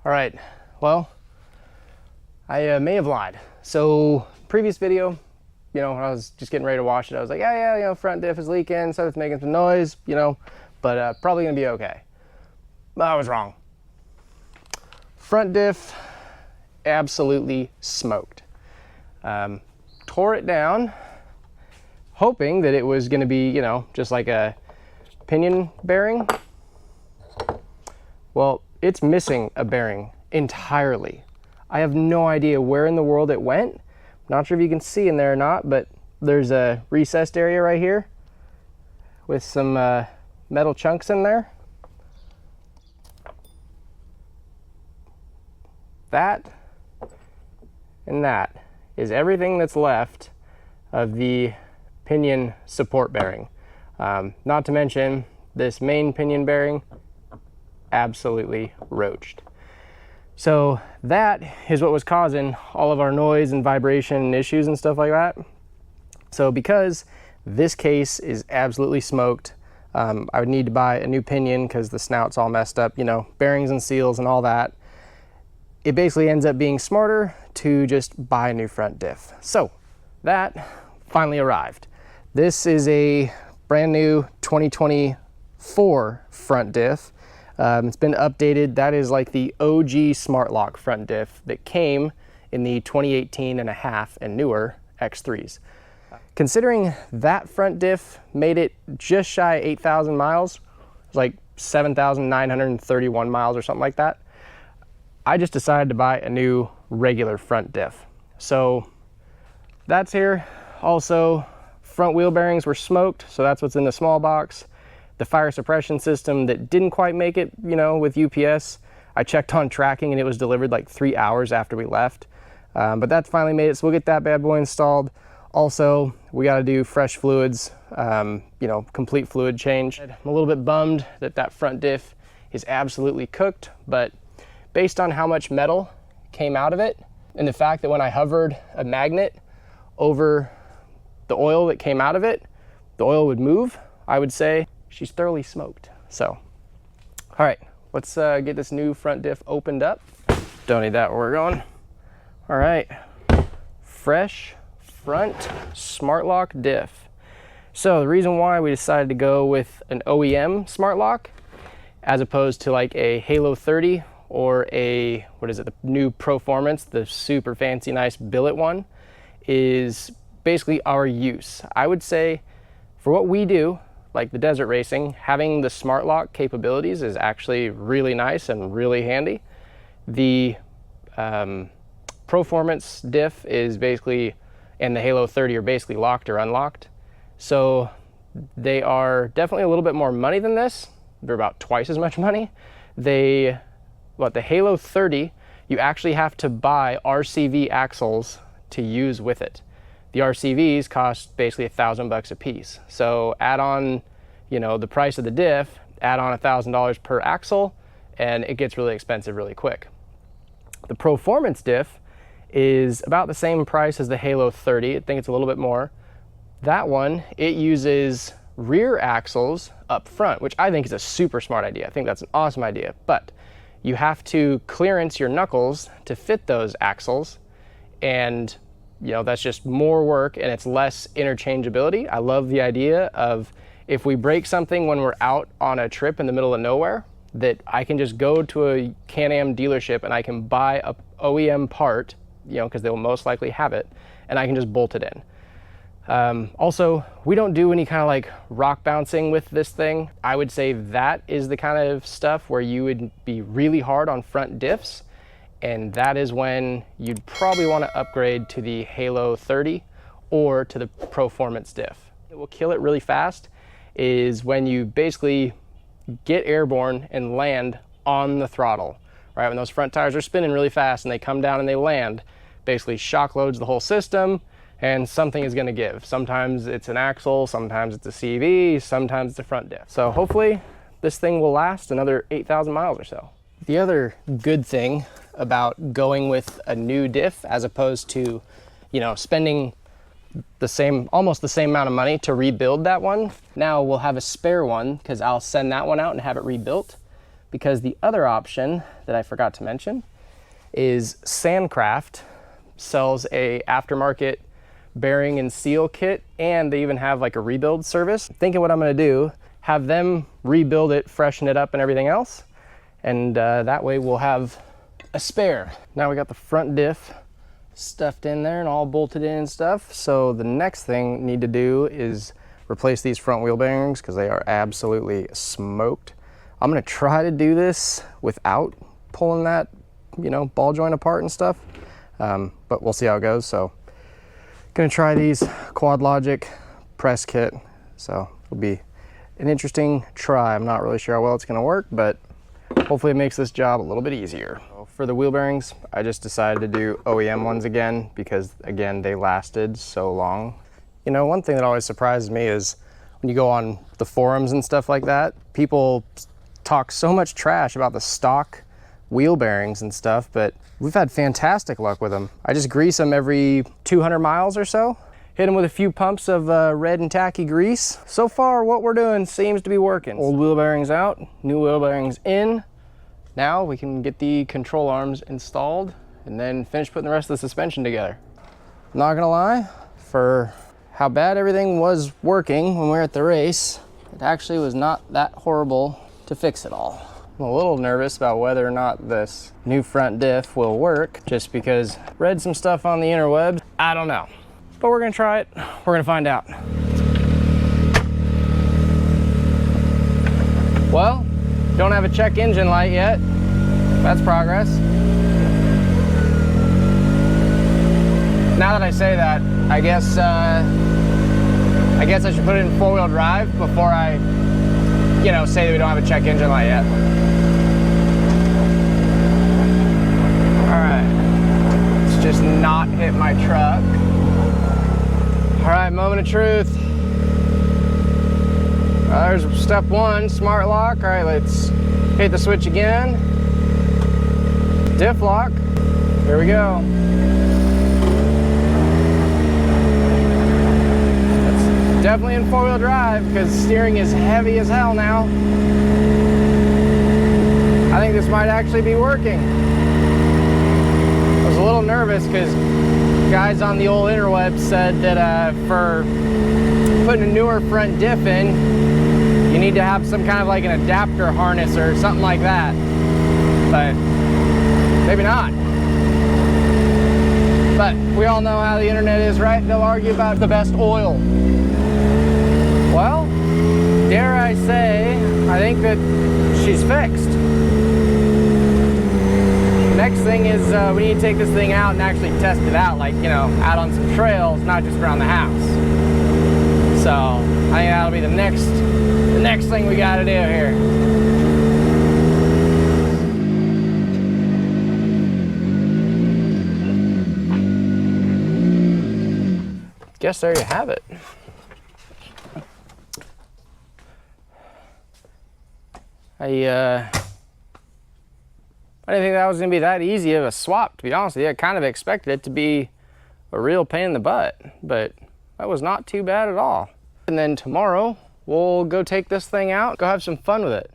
All right, well, I may have lied. So previous video, you know, when I was just getting ready to wash it, I was like, yeah, you know, front diff is leaking, so it's making some noise, you know, but probably gonna be okay. But I was wrong. Front diff absolutely smoked. Tore it down, hoping that it was gonna be, you know, just like a pinion bearing. Well, it's missing a bearing entirely. I have no idea where in the world it went. Not sure if you can see in there or not, but there's a recessed area right here with some metal chunks in there. That and that is everything that's left of the pinion support bearing. Not to mention this main pinion bearing, absolutely roached. So that is what was causing all of our noise and vibration and issues and stuff like that. So because this case is absolutely smoked, I would need to buy a new pinion because the snout's all messed up, you know, bearings and seals and all that. It basically ends up being smarter to just buy a new front diff. So that finally arrived. This is a brand new 2024 front diff. It's been updated. That is like the OG smart-lok front diff that came in the 2018 and a half and newer X3s. Considering that front diff made it just shy of 8,000 miles, like 7,931 miles or something like that, I just decided to buy a new regular front diff. So that's here. Also, front wheel bearings were smoked, so that's what's in the small box. The fire suppression system that didn't quite make it, you know, with UPS, I checked on tracking and it was delivered like 3 hours after we left. But that's finally made it, so we'll get that bad boy installed. Also, we got to do fresh fluids, you know, complete fluid change. I'm a little bit bummed that that front diff is absolutely cooked, but based on how much metal came out of it and the fact that when I hovered a magnet over the oil that came out of it, the oil would move, I would say she's thoroughly smoked. So, all right, let's get this new front diff opened up. Don't need that where we're going. All right, fresh front smart-lok diff. So the reason why we decided to go with an OEM smart-lok as opposed to like a Halo 30 or a, what is it, the new Proformance, the super fancy nice billet one, is basically our use. I would say for what we do, like the desert racing, having the smart-lok capabilities is actually really nice and really handy. The Proformance diff is basically, and the Halo 30 are basically locked or unlocked. So they are definitely a little bit more money than this. They're about twice as much money. The Halo 30, you actually have to buy RCV axles to use with it. The RCVs cost basically $1,000 a piece. So add on, you know, the price of the diff, add on $1,000 per axle, and it gets really expensive really quick. The Proformance diff is about the same price as the Halo 30. I think it's a little bit more. That one, it uses rear axles up front, which I think is a super smart idea. I think that's an awesome idea, but you have to clearance your knuckles to fit those axles, and you know, that's just more work and it's less interchangeability. I love the idea of if we break something when we're out on a trip in the middle of nowhere, that I can just go to a Can-Am dealership and I can buy a OEM part, you know, because they will most likely have it, and I can just bolt it in. Also, we don't do any kind of like rock bouncing with this thing. I would say that is the kind of stuff where you would be really hard on front diffs, and that is when you'd probably want to upgrade to the Halo 30 or to the Proformance diff. It will kill it really fast is when you basically get airborne and land on the throttle, right? When those front tires are spinning really fast and they come down and they land, basically shock loads the whole system and something is going to give. Sometimes it's an axle, sometimes it's a CV, sometimes it's a front diff. So hopefully this thing will last another 8,000 miles or so. The other good thing about going with a new diff as opposed to, you know, spending the same, almost the same amount of money to rebuild that one. Now we'll have a spare one because I'll send that one out and have it rebuilt. because the other option that I forgot to mention is Sandcraft sells a aftermarket bearing and seal kit, and they even have like a rebuild service. Thinking what I'm gonna do, have them rebuild it, freshen it up and everything else, and that way we'll have a spare. Now we got the front diff stuffed in there and all bolted in and stuff. So the next thing we need to do is replace these front wheel bearings because they are absolutely smoked. I'm gonna try to do this without pulling that, you know, ball joint apart and stuff, but we'll see how it goes. So gonna try these Quad Logic press kit, so it'll be an interesting try. I'm not really sure how well it's gonna work, but hopefully it makes this job a little bit easier. For the wheel bearings, I just decided to do OEM ones again because, again, they lasted so long. You know, one thing that always surprises me is when you go on the forums and stuff like that, people talk so much trash about the stock wheel bearings and stuff, but we've had fantastic luck with them. I just grease them every 200 miles or so, hit them with a few pumps of red and tacky grease. So far, what we're doing seems to be working. Old wheel bearings out, new wheel bearings in. Now we can get the control arms installed and then finish putting the rest of the suspension together. Not gonna lie, for how bad everything was working when we were at the race, it actually was not that horrible to fix it all. I'm a little nervous about whether or not this new front diff will work, just because I read some stuff on the interwebs. I don't know, but we're gonna try it. We're gonna find out. Well, don't have a check engine light yet. That's progress. Now that I say that, I guess I should put it in four-wheel drive before I, you know, say that we don't have a check engine light yet. All right, let's just not hit my truck. All right, moment of truth. There's step one, smart lock. All right, let's hit the switch again. Diff lock. Here we go. That's definitely in four-wheel drive because steering is heavy as hell now. I think this might actually be working. I was a little nervous because guys on the old interwebs said that for putting a newer front diff in, you need to have some kind of like an adapter harness or something like that, but maybe not. But we all know how the internet is, right? They'll argue about the best oil. Well, dare I say, I think that she's fixed. Next thing is we need to take this thing out and actually test it out, like, you know, out on some trails, not just around the house. So I think that'll be the next thing we gotta do here. Guess there you have it. I didn't think that was gonna be that easy of a swap, to be honest with you. I kind of expected it to be a real pain in the butt, but that was not too bad at all. And then tomorrow, we'll go take this thing out, go have some fun with it.